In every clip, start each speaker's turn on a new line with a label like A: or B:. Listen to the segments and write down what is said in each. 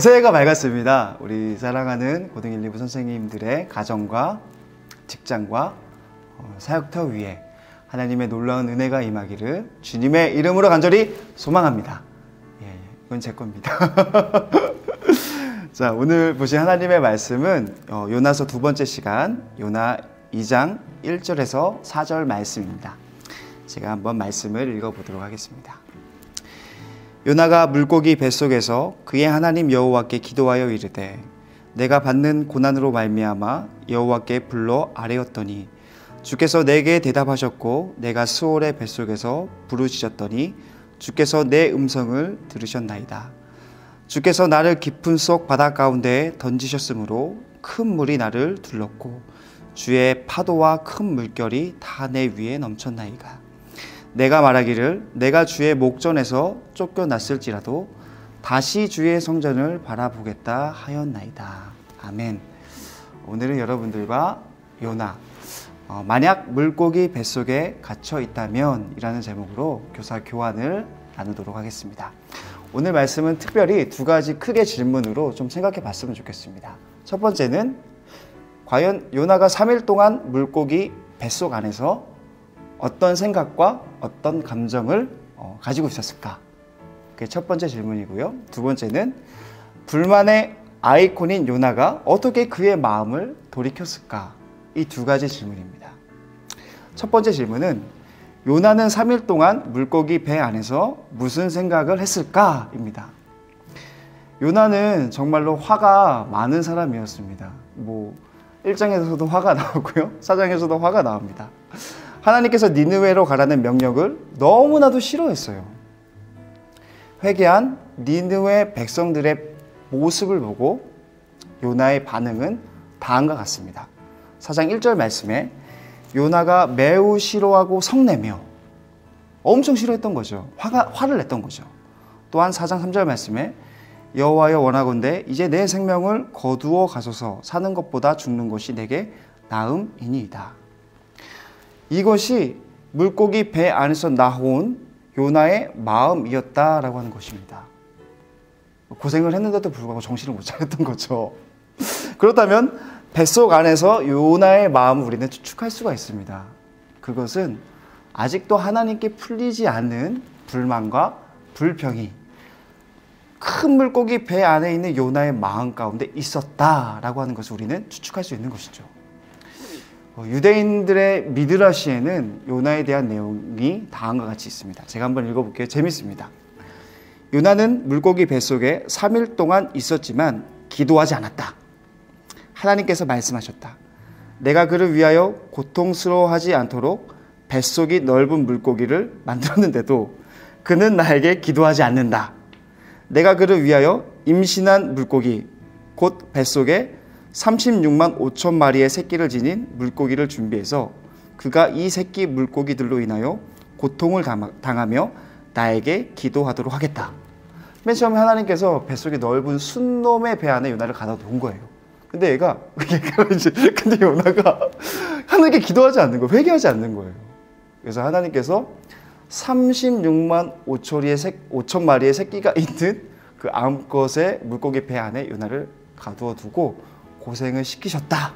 A: 새해가 밝았습니다. 우리 사랑하는 고등 1, 2부 선생님들의 가정과 직장과 사역터 위에 하나님의 놀라운 은혜가 임하기를 주님의 이름으로 간절히 소망합니다. 예, 이건 제 겁니다. 자, 오늘 보신 하나님의 말씀은 요나서 두 번째 시간 요나 2장 1절에서 4절 말씀입니다. 제가 한번 말씀을 읽어보도록 하겠습니다. 요나가 물고기 뱃속에서 그의 하나님 여호와께 기도하여 이르되 내가 받는 고난으로 말미암아 여호와께 불러 아뢰었더니 주께서 내게 대답하셨고 내가 스올의 뱃속에서 부르짖었더니 주께서 내 음성을 들으셨나이다. 주께서 나를 깊은 속 바다 가운데에 던지셨으므로 큰 물이 나를 둘렀고 주의 파도와 큰 물결이 다 내 위에 넘쳤나이다. 내가 말하기를 내가 주의 목전에서 쫓겨났을지라도 다시 주의 성전을 바라보겠다 하였나이다. 아멘. 오늘은 여러분들과 요나, 만약 물고기 뱃속에 갇혀 있다면 이라는 제목으로 교사 교환을 나누도록 하겠습니다. 오늘 말씀은 특별히 두 가지 크게 질문으로 좀 생각해 봤으면 좋겠습니다. 첫 번째는 과연 요나가 3일 동안 물고기 뱃속 안에서 어떤 생각과 어떤 감정을 가지고 있었을까? 그게 첫 번째 질문이고요. 두 번째는 불만의 아이콘인 요나가 어떻게 그의 마음을 돌이켰을까? 이 두 가지 질문입니다. 첫 번째 질문은 요나는 3일 동안 물고기 배 안에서 무슨 생각을 했을까? 입니다. 요나는 정말로 화가 많은 사람이었습니다. 1장에서도 화가 나오고요. 4장에서도 화가 나옵니다. 하나님께서 니느웨로 가라는 명령을 너무나도 싫어했어요. 회개한 니느웨 백성들의 모습을 보고 요나의 반응은 다음과 같습니다. 4장 1절 말씀에 요나가 매우 싫어하고 성내며 엄청 싫어했던 거죠. 화를 냈던 거죠. 또한 4장 3절 말씀에 여호와여 원하건대 이제 내 생명을 거두어 가소서 사는 것보다 죽는 것이 내게 나음이니이다. 이것이 물고기 배 안에서 나온 요나의 마음이었다라고 하는 것입니다. 고생을 했는데도 불구하고 정신을 못 차렸던 거죠. 그렇다면 뱃속 안에서 요나의 마음을 우리는 추측할 수가 있습니다. 그것은 아직도 하나님께 풀리지 않는 불만과 불평이 큰 물고기 배 안에 있는 요나의 마음 가운데 있었다라고 하는 것을 우리는 추측할 수 있는 것이죠. 유대인들의 미드라시에는 요나에 대한 내용이 다음과 같이 있습니다. 제가 한번 읽어볼게요. 재밌습니다. 요나는 물고기 뱃속에 3일 동안 있었지만 기도하지 않았다. 하나님께서 말씀하셨다. 내가 그를 위하여 고통스러워하지 않도록 뱃속이 넓은 물고기를 만들었는데도 그는 나에게 기도하지 않는다. 내가 그를 위하여 임신한 물고기 곧 뱃속에 36만 5천 마리의 새끼를 지닌 물고기를 준비해서 그가 이 새끼 물고기들로 인하여 고통을 당하며 나에게 기도하도록 하겠다. 맨 처음에 하나님께서 뱃속에 넓은 순놈의 배 안에 요나를 가다 놓은 거예요. 근데 근데 요나가 하나님께 기도하지 않는 거예요. 회개하지 않는 거예요. 그래서 하나님께서 36만 5천 마리의 새끼가 있는 그 암컷의 물고기 배 안에 요나를 가두어 두고 고생을 시키셨다.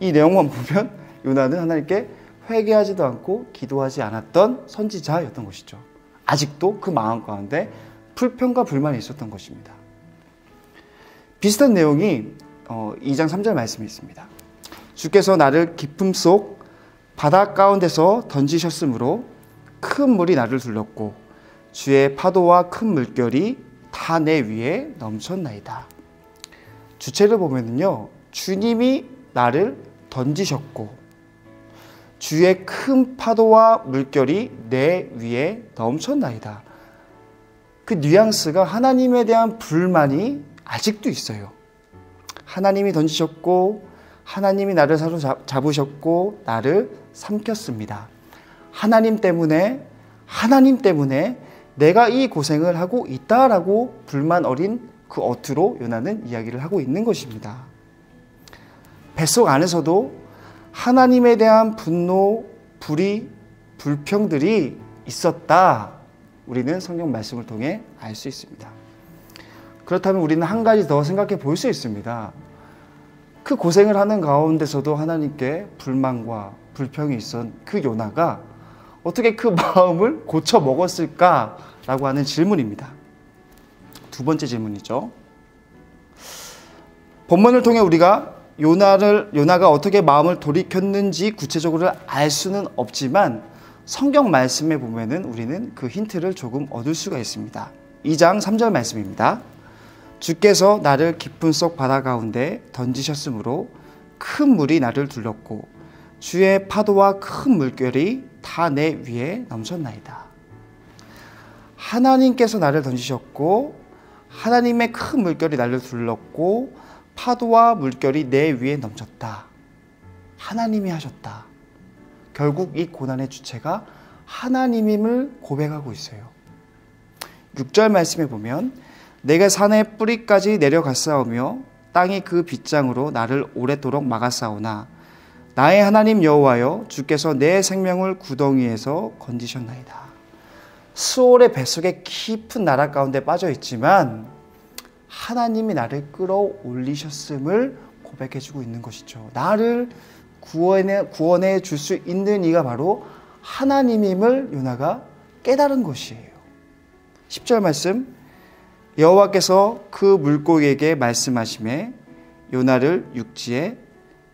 A: 이 내용만 보면 요나는 하나님께 회개하지도 않고 기도하지 않았던 선지자였던 것이죠. 아직도 그 마음 가운데 불평과 불만이 있었던 것입니다. 비슷한 내용이 2장 3절 말씀이 있습니다. 주께서 나를 깊음 속 바다 가운데서 던지셨으므로 큰 물이 나를 둘렀고 주의 파도와 큰 물결이 다 내 위에 넘쳤나이다. 주체를 보면요, 주님이 나를 던지셨고 주의 큰 파도와 물결이 내 위에 넘쳤나이다. 그 뉘앙스가 하나님에 대한 불만이 아직도 있어요. 하나님이 던지셨고 하나님이 나를 사로잡으셨고 나를 삼켰습니다. 하나님 때문에 내가 이 고생을 하고 있다라고 불만 어린 그 어투로 요나는 이야기를 하고 있는 것입니다. 뱃속 안에서도 하나님에 대한 분노, 불의, 불평들이 있었다. 우리는 성경 말씀을 통해 알 수 있습니다. 그렇다면 우리는 한 가지 더 생각해 볼 수 있습니다. 그 고생을 하는 가운데서도 하나님께 불만과 불평이 있었던 그 요나가 어떻게 그 마음을 고쳐 먹었을까라고 하는 질문입니다. 두 번째 질문이죠. 본문을 통해 우리가 요나가 어떻게 마음을 돌이켰는지 구체적으로 알 수는 없지만 성경 말씀에 보면은 우리는 그 힌트를 조금 얻을 수가 있습니다. 2장 3절 말씀입니다. 주께서 나를 깊은 속 바다 가운데 던지셨으므로 큰 물이 나를 둘렀고 주의 파도와 큰 물결이 다 내 위에 넘쳤나이다. 하나님께서 나를 던지셨고 하나님의 큰 물결이 나를 둘렀고 파도와 물결이 내 위에 넘쳤다. 하나님이 하셨다. 결국 이 고난의 주체가 하나님임을 고백하고 있어요. 6절 말씀에 보면 내가 산의 뿌리까지 내려갔사오며 땅이 그 빗장으로 나를 오랫도록 막았사오나 나의 하나님 여호와여 주께서 내 생명을 구덩이에서 건지셨나이다. 수올의 뱃속에 깊은 나락 가운데 빠져 있지만 하나님이 나를 끌어올리셨음을 고백해주고 있는 것이죠. 나를 구원해 줄 수 있는 이가 바로 하나님임을 요나가 깨달은 것이에요. 10절 말씀 여호와께서 그 물고기에게 말씀하시매 요나를 육지에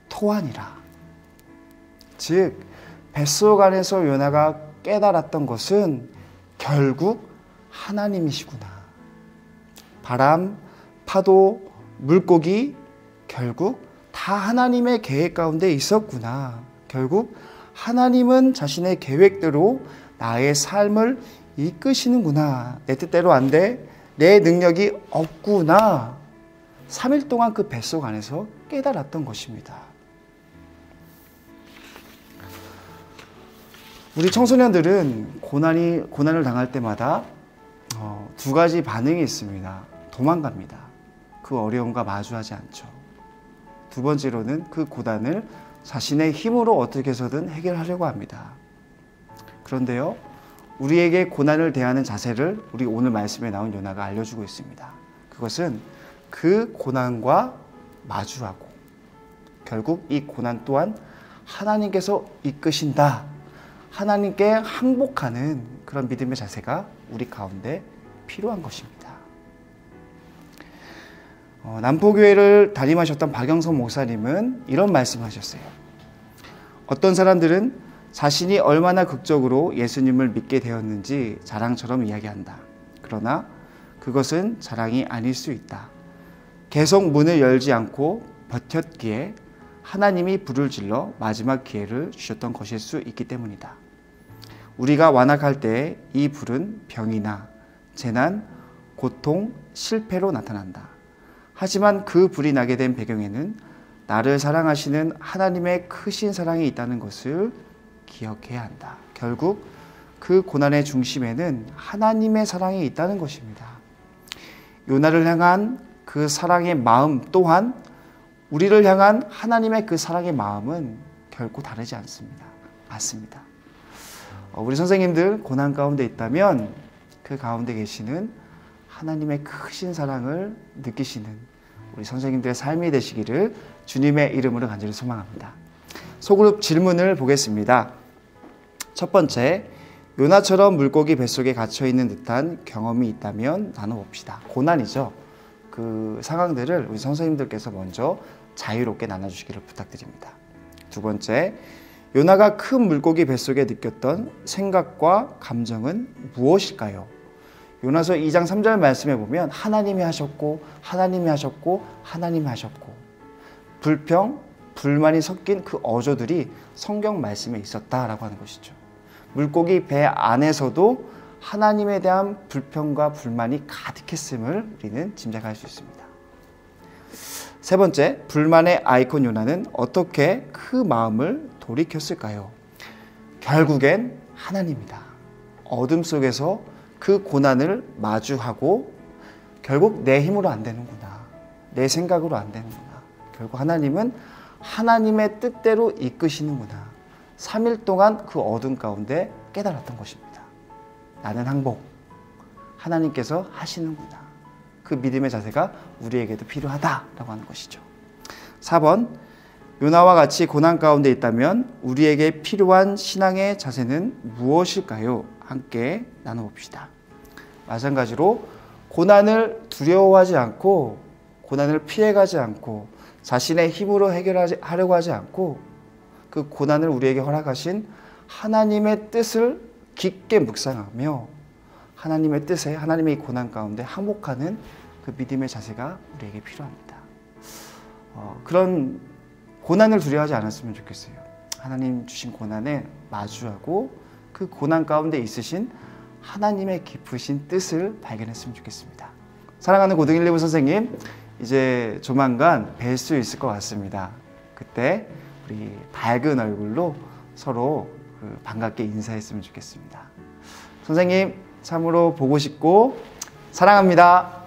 A: 토하니라. 즉 뱃속 안에서 요나가 깨달았던 것은 결국 하나님이시구나. 바람, 파도, 물고기 결국 다 하나님의 계획 가운데 있었구나. 결국 하나님은 자신의 계획대로 나의 삶을 이끄시는구나. 내 뜻대로 안 돼. 내 능력이 없구나. 3일 동안 그 뱃속 안에서 깨달았던 것입니다. 우리 청소년들은 고난을 당할 때마다 두 가지 반응이 있습니다. 도망갑니다. 그 어려움과 마주하지 않죠. 두 번째로는 그 고난을 자신의 힘으로 어떻게 해서든 해결하려고 합니다. 그런데요, 우리에게 고난을 대하는 자세를 우리 오늘 말씀에 나온 요나가 알려주고 있습니다. 그것은 그 고난과 마주하고 결국 이 고난 또한 하나님께서 이끄신다. 하나님께 항복하는 그런 믿음의 자세가 우리 가운데 필요한 것입니다. 남포교회를 담임하셨던 박영선 목사님은 이런 말씀을 하셨어요. 어떤 사람들은 자신이 얼마나 극적으로 예수님을 믿게 되었는지 자랑처럼 이야기한다. 그러나 그것은 자랑이 아닐 수 있다. 계속 문을 열지 않고 버텼기에 하나님이 불을 질러 마지막 기회를 주셨던 것일 수 있기 때문이다. 우리가 완악할 때 이 불은 병이나 재난, 고통, 실패로 나타난다. 하지만 그 불이 나게 된 배경에는 나를 사랑하시는 하나님의 크신 사랑이 있다는 것을 기억해야 한다. 결국 그 고난의 중심에는 하나님의 사랑이 있다는 것입니다. 요나를 향한 그 사랑의 마음 또한 우리를 향한 하나님의 그 사랑의 마음은 결코 다르지 않습니다. 맞습니다. 우리 선생님들 고난 가운데 있다면 그 가운데 계시는 하나님의 크신 사랑을 느끼시는 우리 선생님들의 삶이 되시기를 주님의 이름으로 간절히 소망합니다. 소그룹 질문을 보겠습니다. 첫 번째, 요나처럼 물고기 뱃속에 갇혀있는 듯한 경험이 있다면 나눠봅시다. 고난이죠. 그 상황들을 우리 선생님들께서 먼저 자유롭게 나눠주시기를 부탁드립니다. 두 번째, 요나가 큰 물고기 뱃속에 느꼈던 생각과 감정은 무엇일까요? 요나서 2장 3절 말씀에 보면 하나님이 하셨고 하나님이 하셨고 하나님이 하셨고 불평, 불만이 섞인 그 어조들이 성경 말씀에 있었다라고 하는 것이죠. 물고기 배 안에서도 하나님에 대한 불평과 불만이 가득했음을 우리는 짐작할 수 있습니다. 세 번째, 불만의 아이콘 요나는 어떻게 그 마음을 돌이켰을까요? 결국엔 하나님이다. 어둠 속에서 그 고난을 마주하고 결국 내 힘으로 안 되는구나. 내 생각으로 안 되는구나. 결국 하나님은 하나님의 뜻대로 이끄시는구나. 3일 동안 그 어둠 가운데 깨달았던 것입니다. 나는 항복, 하나님께서 하시는구나. 그 믿음의 자세가 우리에게도 필요하다라고 하는 것이죠. 4번, 요나와 같이 고난 가운데 있다면 우리에게 필요한 신앙의 자세는 무엇일까요? 함께 나눠봅시다. 마찬가지로 고난을 두려워하지 않고, 고난을 피해가지 않고, 자신의 힘으로 해결하려고 하지 않고, 그 고난을 우리에게 허락하신 하나님의 뜻을 깊게 묵상하며 하나님의 뜻에, 하나님의 고난 가운데 항복하는 그 믿음의 자세가 우리에게 필요합니다. 그런 고난을 두려워하지 않았으면 좋겠어요. 하나님 주신 고난에 마주하고 그 고난 가운데 있으신 하나님의 깊으신 뜻을 발견했으면 좋겠습니다. 사랑하는 고등 1, 2부 선생님, 이제 조만간 뵐 수 있을 것 같습니다. 그때 우리 밝은 얼굴로 서로 반갑게 인사했으면 좋겠습니다. 선생님, 참으로 보고 싶고 사랑합니다.